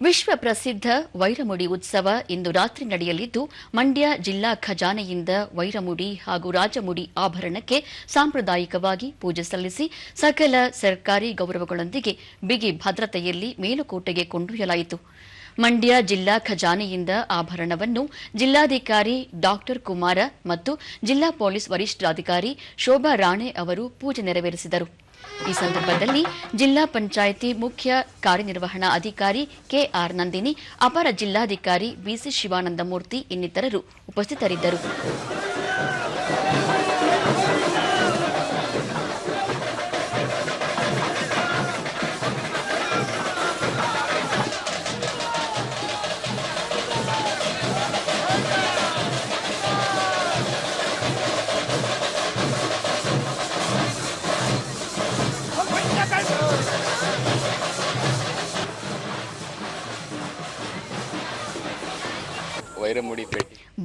ವಿಶ್ವ ಪ್ರಸಿದ್ಧ ವೈರಮುಡಿ ಉತ್ಸವ ಇಂದು ರಾತ್ರಿ ನಡೆಯಲಿದ್ದು, ಮಂಡ್ಯ ಜಿಲ್ಲಾ ಖಜಾನೆಯಿಂದ ವೈರಮುಡಿ ಹಾಗೂ ರಾಜಮುಡಿ ಆಭರಣಕ್ಕೆ ಸಾಂಪ್ರದಾಯಿಕವಾಗಿ ಪೂಜೆ ಸಲ್ಲಿಸಿ ಸಕಲ ಸರ್ಕಾರಿ ಗೌರವಗಳೊಂದಿಗೆ ಬಿಗಿ ಭದ್ರತೆಯಲ್ಲಿ ಮೇಲುಕೋಟೆಗೆ ಕೊಂಡೊಯ್ಯಲಾಯಿತು. ಮಂಡ್ಯ ಜಿಲ್ಲಾ ಖಜಾನೆಯಿಂದ ಆಭರಣವನ್ನು ಜಿಲ್ಲಾಧಿಕಾರಿ ಡಾ ಕುಮಾರ ಮತ್ತು ಜಿಲ್ಲಾ ಪೊಲೀಸ್ ವರಿಷ್ಠಾಧಿಕಾರಿ ಶೋಭಾ ರಾಣೆ ಅವರು ಪೂಜೆ ನೆರವೇರಿಸಿದರು. ಈ ಸಂದರ್ಭದಲ್ಲಿ ಜಿಲ್ಲಾ ಪಂಚಾಯಿತಿ ಮುಖ್ಯ ಕಾರ್ಯನಿರ್ವಹಣಾ ಅಧಿಕಾರಿ ಕೆಆರ್ ನಂದಿನಿ, ಅಪರ ಜಿಲ್ಲಾಧಿಕಾರಿ ಬಿಸಿ ಶಿವಾನಂದಮೂರ್ತಿ ಇನ್ನಿತರರು ಉಪಸ್ಥಿತರಿದ್ದರು.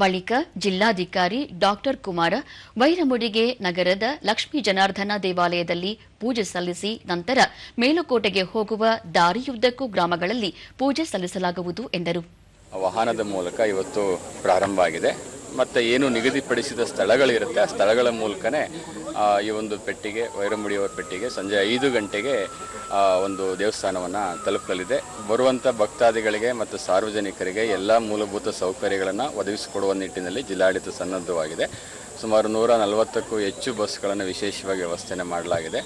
ಬಳಿಕ ಜಿಲ್ಲಾಧಿಕಾರಿ ಡಾ ಕುಮಾರ ವೈರಮುಡಿಗೆ ನಗರದ ಲಕ್ಷ್ಮೀ ಜನಾರ್ದನ ದೇವಾಲಯದಲ್ಲಿ ಪೂಜೆ ಸಲ್ಲಿಸಿ ನಂತರ ಮೇಲುಕೋಟೆಗೆ ಹೋಗುವ ದಾರಿಯುದ್ದಕ್ಕೂ ಗ್ರಾಮಗಳಲ್ಲಿ ಪೂಜೆ ಸಲ್ಲಿಸಲಾಗುವುದು ಎಂದರು. ವಾಹನದ ಮೂಲಕ ಇವತ್ತು ಪ್ರಾರಂಭ ಆಗಿದೆ. ಮತ್ತು ಏನು ನಿಗದಿಪಡಿಸಿದ ಸ್ಥಳಗಳಿರುತ್ತೆ ಆ ಸ್ಥಳಗಳ ಮೂಲಕನೇ ಈ ಒಂದು ಪೆಟ್ಟಿಗೆ, ವೈರಮುಡಿಯವರ ಪೆಟ್ಟಿಗೆ ಸಂಜೆ 5 ಗಂಟೆಗೆ ಒಂದು ದೇವಸ್ಥಾನವನ್ನು ತಲುಪಲಿದೆ. ಬರುವಂಥ ಭಕ್ತಾದಿಗಳಿಗೆ ಮತ್ತು ಸಾರ್ವಜನಿಕರಿಗೆ ಎಲ್ಲ ಮೂಲಭೂತ ಸೌಕರ್ಯಗಳನ್ನು ಒದಗಿಸಿಕೊಡುವ ನಿಟ್ಟಿನಲ್ಲಿ ಜಿಲ್ಲಾಡಳಿತ ಸನ್ನದ್ಧವಾಗಿದೆ. ಸುಮಾರು 140ಕ್ಕೂ ಹೆಚ್ಚು ಬಸ್ಗಳನ್ನು ವಿಶೇಷವಾಗಿ ವ್ಯವಸ್ಥೆ ಮಾಡಲಾಗಿದೆ.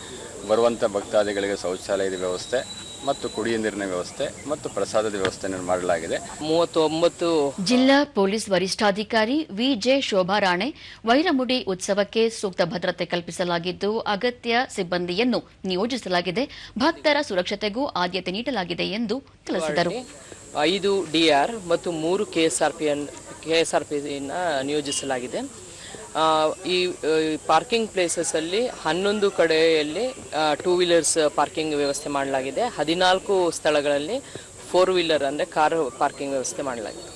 ಬರುವಂಥ ಭಕ್ತಾದಿಗಳಿಗೆ ಶೌಚಾಲಯದ ವ್ಯವಸ್ಥೆ ಮತ್ತು ಕುಡಿಯುವ ನೀರಿನ ವ್ಯವಸ್ಥೆ ಮತ್ತು ಪ್ರಸಾದದ ವ್ಯವಸ್ಥೆಯನ್ನು ಮಾಡಲಾಗಿದೆ. 39 ಜಿಲ್ಲಾ ಪೊಲೀಸ್ ವರಿಷ್ಠಾಧಿಕಾರಿ ವಿಜೆ ಶೋಭಾ ರಾಣೆ, ವೈರಮುಡಿ ಉತ್ಸವಕ್ಕೆ ಸೂಕ್ತ ಭದ್ರತೆ ಕಲ್ಪಿಸಲಾಗಿದ್ದು ಅಗತ್ಯ ಸಿಬ್ಬಂದಿಯನ್ನು ನಿಯೋಜಿಸಲಾಗಿದೆ, ಭಕ್ತರ ಸುರಕ್ಷತೆಗೂ ಆದ್ಯತೆ ನೀಡಲಾಗಿದೆ ಎಂದು ತಿಳಿಸಿದರು. 5 ಡಿಆರ್ ಮತ್ತು 3 ಕೆಎಸ್ಆರ್ಪಿಯನ್ನು ನಿಯೋಜಿಸಲಾಗಿದೆ. ಈ ಪಾರ್ಕಿಂಗ್ ಪ್ಲೇಸಸ್ ಅಲ್ಲಿ 11 ಕಡೆಯಲ್ಲಿ 2 ವೀಲರ್ಸ್ ಪಾರ್ಕಿಂಗ್ ವ್ಯವಸ್ಥೆ ಮಾಡಲಾಗಿದೆ. 14 ಸ್ಥಳಗಳಲ್ಲಿ 4 ವೀಲರ್ ಅಂದರೆ ಕಾರ್ ಪಾರ್ಕಿಂಗ್ ವ್ಯವಸ್ಥೆ ಮಾಡಲಾಗಿದೆ.